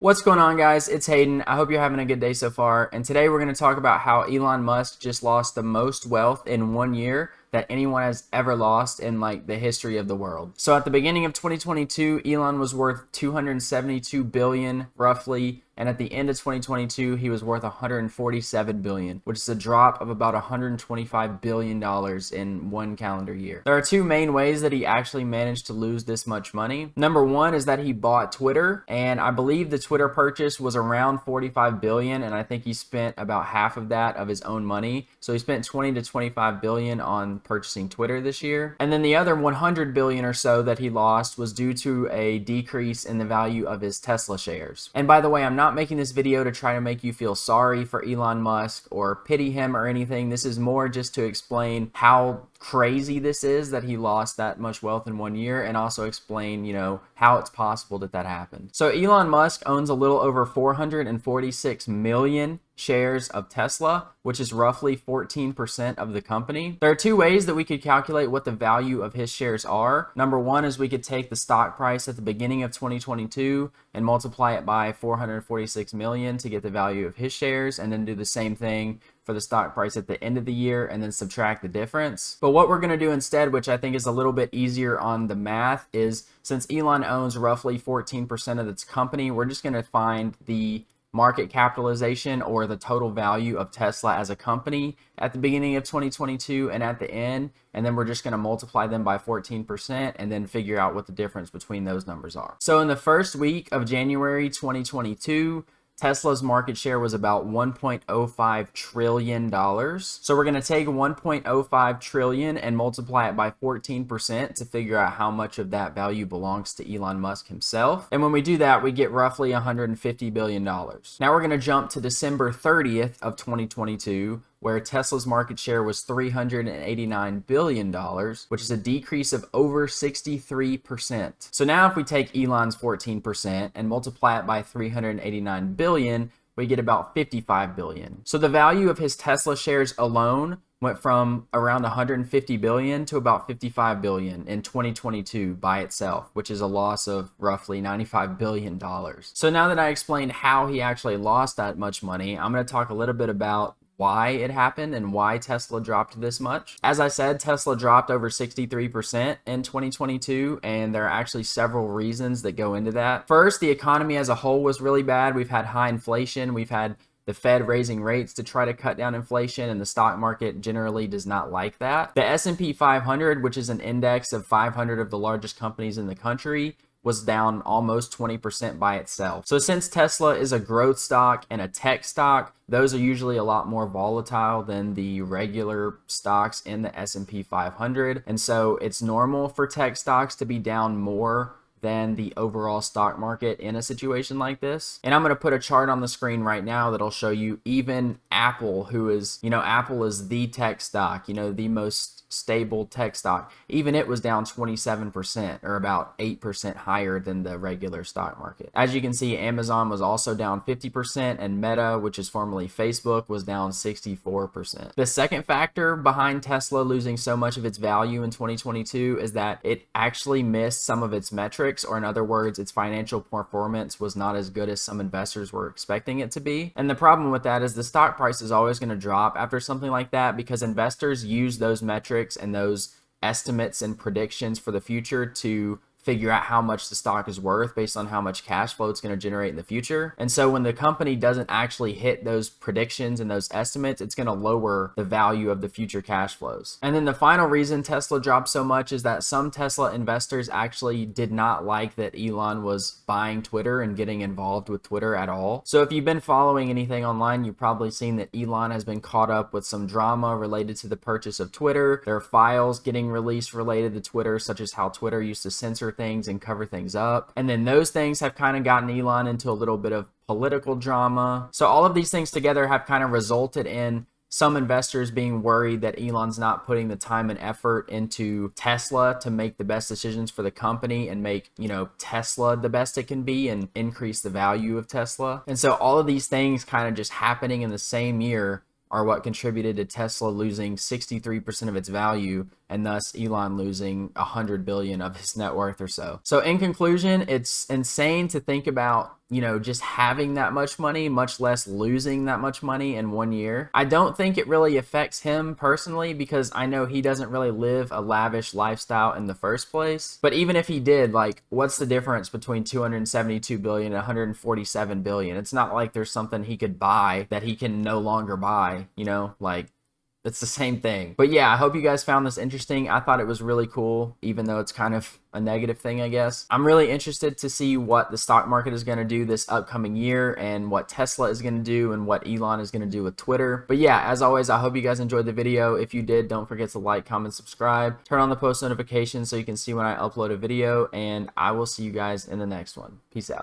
What's going on, guys? It's Hayden. I hope you're having a good day so far. And today we're going to talk about how Elon Musk just lost the most wealth in 1 year that anyone has ever lost in like the history of the world. So at the beginning of 2022, Elon was worth 272 billion roughly. And at the end of 2022, he was worth 147 billion, which is a drop of about 125 billion dollars in one calendar year. There are two main ways that he actually managed to lose this much money. Number one is that he bought Twitter, and I believe the Twitter purchase was around 45 billion, and I think he spent about half of that of his own money. So he spent 20 to 25 billion on purchasing Twitter this year. And then the other 100 billion or so that he lost was due to a decrease in the value of his Tesla shares. And by the way, I'm not making this video to try to make you feel sorry for Elon Musk or pity him or anything. This is more just to explain how crazy this is that he lost that much wealth in 1 year, and also explain, how it's possible that that happened. So Elon Musk owns a little over 446 million shares of Tesla, which is roughly 14% of the company. There are two ways that we could calculate what the value of his shares are. Number one is we could take the stock price at the beginning of 2022 and multiply it by 446 million to get the value of his shares, and then do the same thing for the stock price at the end of the year and then subtract the difference. But what we're going to do instead, which I think is a little bit easier on the math, is since Elon owns roughly 14% of its company, we're just going to find the market capitalization or the total value of Tesla as a company at the beginning of 2022 and at the end, and then we're just going to multiply them by 14% and then figure out what the difference between those numbers are. So in the first week of January 2022, Tesla's market share was about $1.05 trillion. So we're going to take 1.05 trillion and multiply it by 14% to figure out how much of that value belongs to Elon Musk himself. And when we do that, we get roughly $150 billion. Now we're going to jump to December 30th of 2022, where Tesla's market share was $389 billion, which is a decrease of over 63%. So now if we take Elon's 14% and multiply it by 389 billion, we get about 55 billion. So the value of his Tesla shares alone went from around 150 billion to about 55 billion in 2022 by itself, which is a loss of roughly $95 billion. So now that I explained how he actually lost that much money, I'm going to talk a little bit about why it happened and why Tesla dropped this much. As I said, Tesla dropped over 63% in 2022, and there are actually several reasons that go into that. First, the economy as a whole was really bad. We've had high inflation. We've had the Fed raising rates to try to cut down inflation, and the stock market generally does not like that. The S&P 500, which is an index of 500 of the largest companies in the country, was down almost 20% by itself. So since Tesla is a growth stock and a tech stock, those are usually a lot more volatile than the regular stocks in the S&P 500. And so it's normal for tech stocks to be down more than the overall stock market in a situation like this. And I'm going to put a chart on the screen right now that'll show you even Apple, who is, Apple is the tech stock, the most stable tech stock. Even it was down 27%, or about 8% higher than the regular stock market. As you can see, Amazon was also down 50%, and Meta, which is formerly Facebook, was down 64%. The second factor behind Tesla losing so much of its value in 2022 is that it actually missed some of its metrics, or in other words, its financial performance was not as good as some investors were expecting it to be. And the problem with that is the stock price is always going to drop after something like that, because investors use those metrics and those estimates and predictions for the future to figure out how much the stock is worth based on how much cash flow it's going to generate in the future. And so when the company doesn't actually hit those predictions and those estimates, it's going to lower the value of the future cash flows. And then the final reason Tesla dropped so much is that some Tesla investors actually did not like that Elon was buying Twitter and getting involved with Twitter at all. So if you've been following anything online, you've probably seen that Elon has been caught up with some drama related to the purchase of Twitter. There are files getting released related to Twitter, such as how Twitter used to censor things and cover things up. And then those things have kind of gotten Elon into a little bit of political drama. So all of these things together have kind of resulted in some investors being worried that Elon's not putting the time and effort into Tesla to make the best decisions for the company and make, Tesla the best it can be and increase the value of Tesla. And so all of these things kind of just happening in the same year are what contributed to Tesla losing 63% of its value and thus Elon losing 100 billion of his net worth or so. So in conclusion, it's insane to think about, just having that much money, much less losing that much money in 1 year. I don't think it really affects him personally, because I know he doesn't really live a lavish lifestyle in the first place. But even if he did, like, what's the difference between 272 billion and 147 billion? It's not like there's something he could buy that he can no longer buy, like, it's the same thing. But yeah, I hope you guys found this interesting. I thought it was really cool, even though it's kind of a negative thing, I guess. I'm really interested to see what the stock market is going to do this upcoming year, and what Tesla is going to do, and what Elon is going to do with Twitter. But yeah, as always, I hope you guys enjoyed the video. If you did, don't forget to like, comment, subscribe, turn on the post notifications so you can see when I upload a video, and I will see you guys in the next one. Peace out.